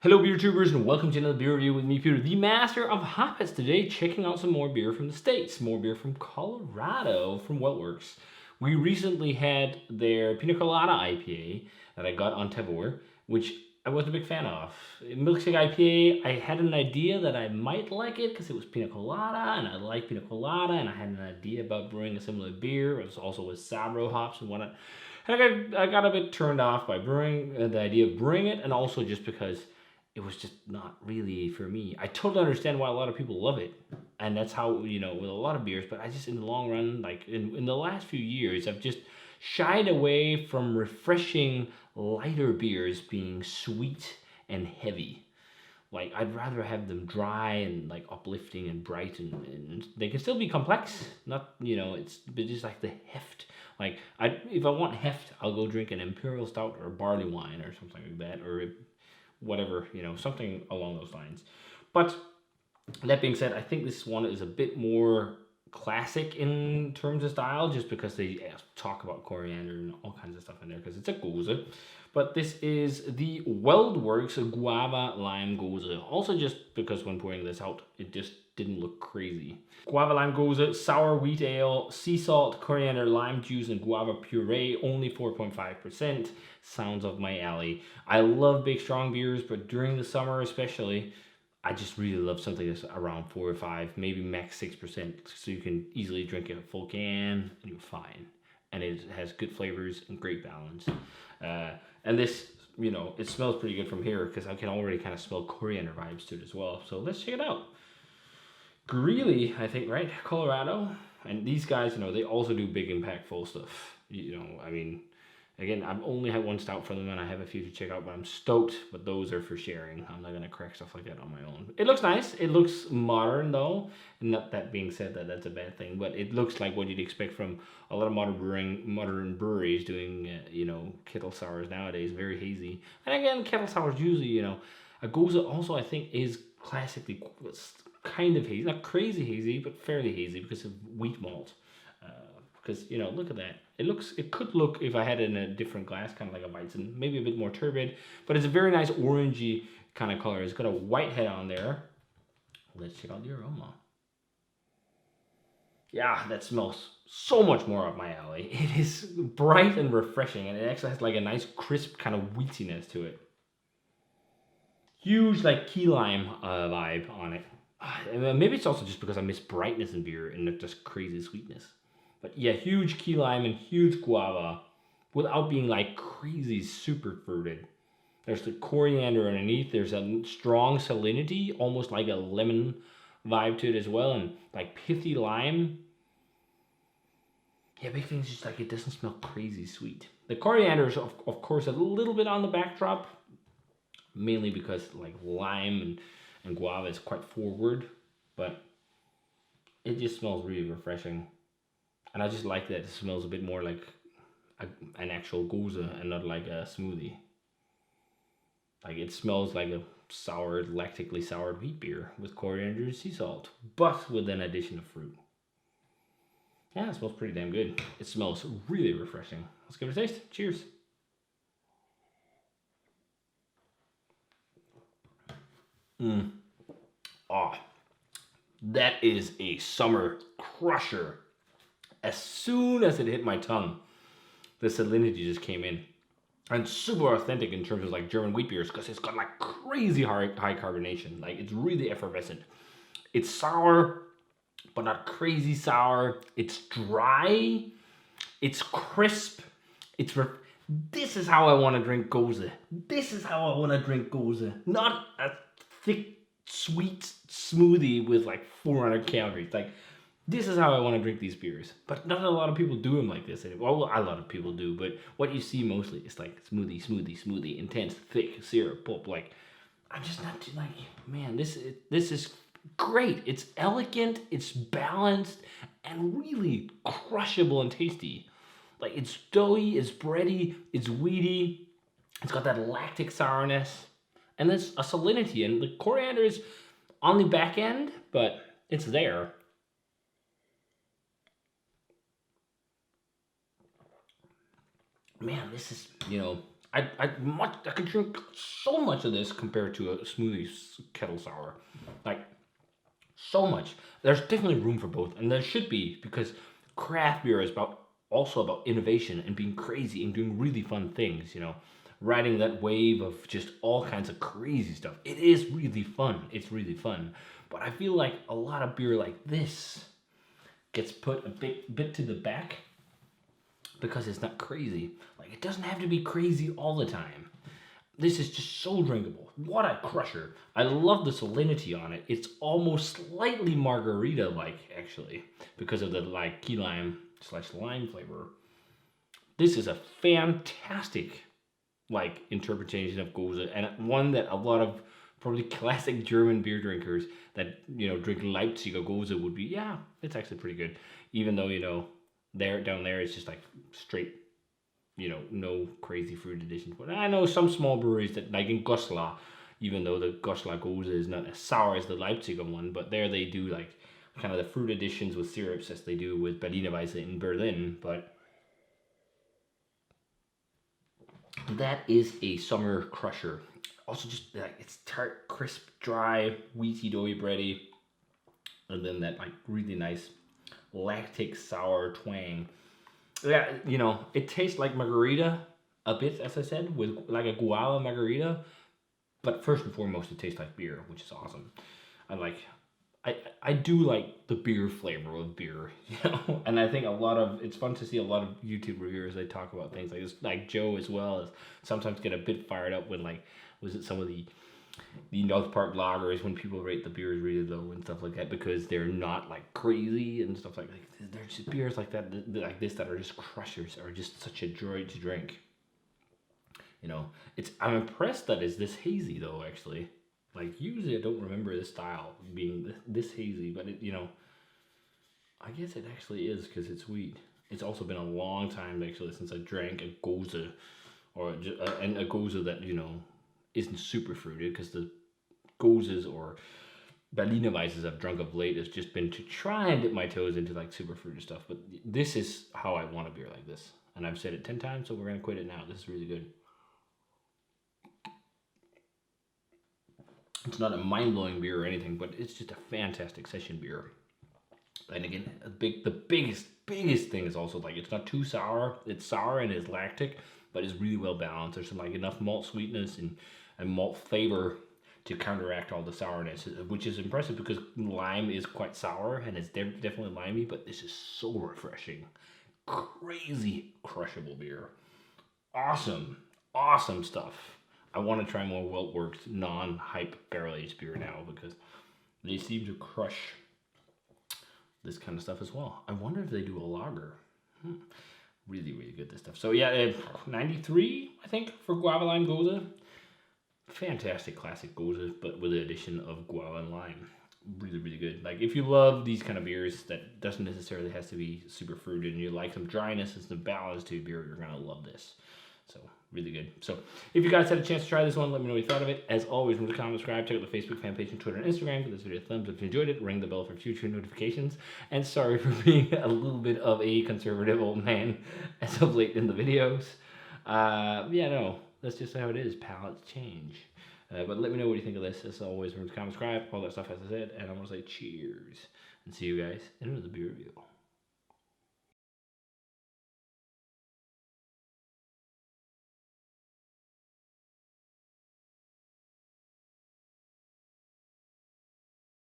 Hello beer tubers and welcome to another beer review with me, Peter, the master of hoppets. Today checking out some more beer from the States, more beer from Colorado from WeldWerks. We recently had their Pina Colada IPA that I got on Tavour, which I wasn't a big fan of. Milkshake IPA, I had an idea that I might like it because it was Pina Colada and I like Pina Colada and I had an idea about brewing a similar beer. It was also with Sabro hops and whatnot. And I got a bit turned off by brewing, the idea of brewing it, and also just because it was just not really for me. I totally understand why a lot of people love it. And that's how, with a lot of beers, but I just, in the long run, like in the last few years, I've just shied away from refreshing, lighter beers being sweet and heavy. Like, I'd rather have them dry and, like, uplifting and bright, and they can still be complex. Not, it's but just like the heft. Like, if I want heft, I'll go drink an Imperial Stout or a barley wine or something like that, or whatever, something along those lines. But that being said, I think this one is a bit more classic in terms of style, just because they talk about coriander and all kinds of stuff in there, because it's a Gose. But this is the WeldWerks Guava Lime Gose. Also just because when pouring this out, it just didn't look crazy. Guava Lime Gose, sour wheat ale, sea salt, coriander, lime juice, and guava puree, only 4.5%. Sounds up my alley. I love big strong beers, but during the summer especially, I just really love something that's around 4 or 5, maybe max 6%, so you can easily drink a full can and you're fine. And it has good flavors and great balance. And this, it smells pretty good from here because I can already kind of smell coriander vibes to it as well. So let's check it out. Greeley, I think, right? Colorado. And these guys, they also do big impactful stuff. Again, I've only had one stout from them and I have a few to check out, but I'm stoked. But those are for sharing. I'm not going to crack stuff like that on my own. It looks nice. It looks modern, though. Not that being said that that's a bad thing, but it looks like what you'd expect from a lot of modern breweries doing, kettle sours nowadays. Very hazy. And again, kettle sours usually, a Gose also, I think, is classically kind of hazy. Not crazy hazy, but fairly hazy because of wheat malt. Because, look at that. It could look, if I had it in a different glass, kind of like a Weizen, maybe a bit more turbid, but it's a very nice orangey kind of color. It's got a white head on there. Let's check out the aroma. Yeah, that smells so much more up my alley. It is bright and refreshing, and it actually has like a nice crisp kind of wheatiness to it. Huge like key lime vibe on it. Maybe it's also just because I miss brightness in beer and not just crazy sweetness. But yeah, huge key lime and huge guava without being like crazy super fruited. There's the coriander underneath. There's a strong salinity, almost like a lemon vibe to it as well. And like pithy lime. Yeah, big thing is just like it doesn't smell crazy sweet. The coriander is of course a little bit on the backdrop. Mainly because like lime and guava is quite forward. But it just smells really refreshing. And I just like that it smells a bit more like an actual Gose and not like a smoothie. Like it smells like a lactically soured wheat beer with coriander and sea salt, but with an addition of fruit. Yeah, it smells pretty damn good. It smells really refreshing. Let's give it a taste. Cheers. Oh, that is a summer crusher. As soon as it hit my tongue, the salinity just came in. And super authentic in terms of like German wheat beers because it's got like crazy high carbonation. Like it's really effervescent. It's sour, but not crazy sour. It's dry. It's crisp. This is how I want to drink Gose. This is how I want to drink Gose. Not a thick, sweet smoothie with like 400 calories. Like, this is how I want to drink these beers. But not a lot of people do them like this. Well, a lot of people do, but what you see mostly is like smoothie, intense, thick, syrup, pulp. Like, I'm just not too like, man, this is great. It's elegant, it's balanced, and really crushable and tasty. Like, it's doughy, it's bready, it's weedy. It's got that lactic sourness. And there's a salinity, and the coriander is on the back end, but it's there. Man, this is, I could drink so much of this compared to a smoothie kettle sour, like so much. There's definitely room for both, and there should be because craft beer is also about innovation and being crazy and doing really fun things. Riding that wave of just all kinds of crazy stuff. It is really fun. It's really fun, but I feel like a lot of beer like this gets put a bit to the back because it's not crazy. Like it doesn't have to be crazy all the time. This is just so drinkable. What a crusher. I love the salinity on it. It's almost slightly margarita-like, actually, because of the like key lime / lime flavor. This is a fantastic like interpretation of Gose, and one that a lot of probably classic German beer drinkers that drink Leipzig or Gose would be, yeah, it's actually pretty good. Even though down there it's just like straight, no crazy fruit additions. But I know some small breweries that, like in Goslar, even though the Goslar Gose is not as sour as the Leipzig one, but there they do like kind of the fruit additions with syrups as they do with Berliner Weisse in Berlin. But that is a summer crusher. Also, just like it's tart, crisp, dry, wheaty, doughy, bready, and then that like really nice lactic sour twang. Yeah, it tastes like margarita a bit, as I said, with like a guava margarita. But first and foremost, it tastes like beer, which is awesome. I do like the beer flavor of beer, and I think it's fun to see a lot of YouTube reviewers, they talk about things like this, like Joe as well, as sometimes get a bit fired up when like, was it some of the North Park lagers when people rate the beers really low and stuff like that because they're not like crazy and stuff like that. There's just beers like that, like this, that are just crushers, are just such a joy to drink. I'm impressed that it's this hazy though, actually. Like usually I don't remember this style being this hazy, but I guess it actually is because it's sweet. It's also been a long time actually since I drank a Gose and a Gose that isn't super fruited, because the Goses or Berliner Weisses I've drunk of late has just been to try and dip my toes into like super fruity stuff. But this is how I want a beer like this, and I've said it 10 times, so we're gonna quit it now. This is really good. It's not a mind-blowing beer or anything, but it's just a fantastic session beer. And again, the biggest thing is also like it's not too sour. It's sour and it's lactic, but it's really well balanced. There's some like enough malt sweetness and malt flavor to counteract all the sourness, which is impressive because lime is quite sour and it's definitely limey, but this is so refreshing. Crazy crushable beer. Awesome stuff. I want to try more WeldWerks non-hype barrel-aged beer now because they seem to crush this kind of stuff as well. I wonder if they do a lager. Really, really good, this stuff. So yeah, 93, I think, for Guava Lime Gose. Fantastic classic Gose, but with the addition of guava and lime. Really, really good. Like if you love these kind of beers that doesn't necessarily have to be super fruited and you like some dryness and some balance to your beer, you're gonna love this. So really good. So if you guys had a chance to try this one, let me know what you thought of it. As always, remember to comment, subscribe, check out the Facebook fan page and Twitter and Instagram. Give this video a thumbs up if you enjoyed it. Ring the bell for future notifications. And sorry for being a little bit of a conservative old man as of late in the videos. That's just how it is. Palates change. But let me know what you think of this. As always, remember to comment, subscribe, all that stuff as I said. And I'm going to say cheers. And see you guys in another beer review.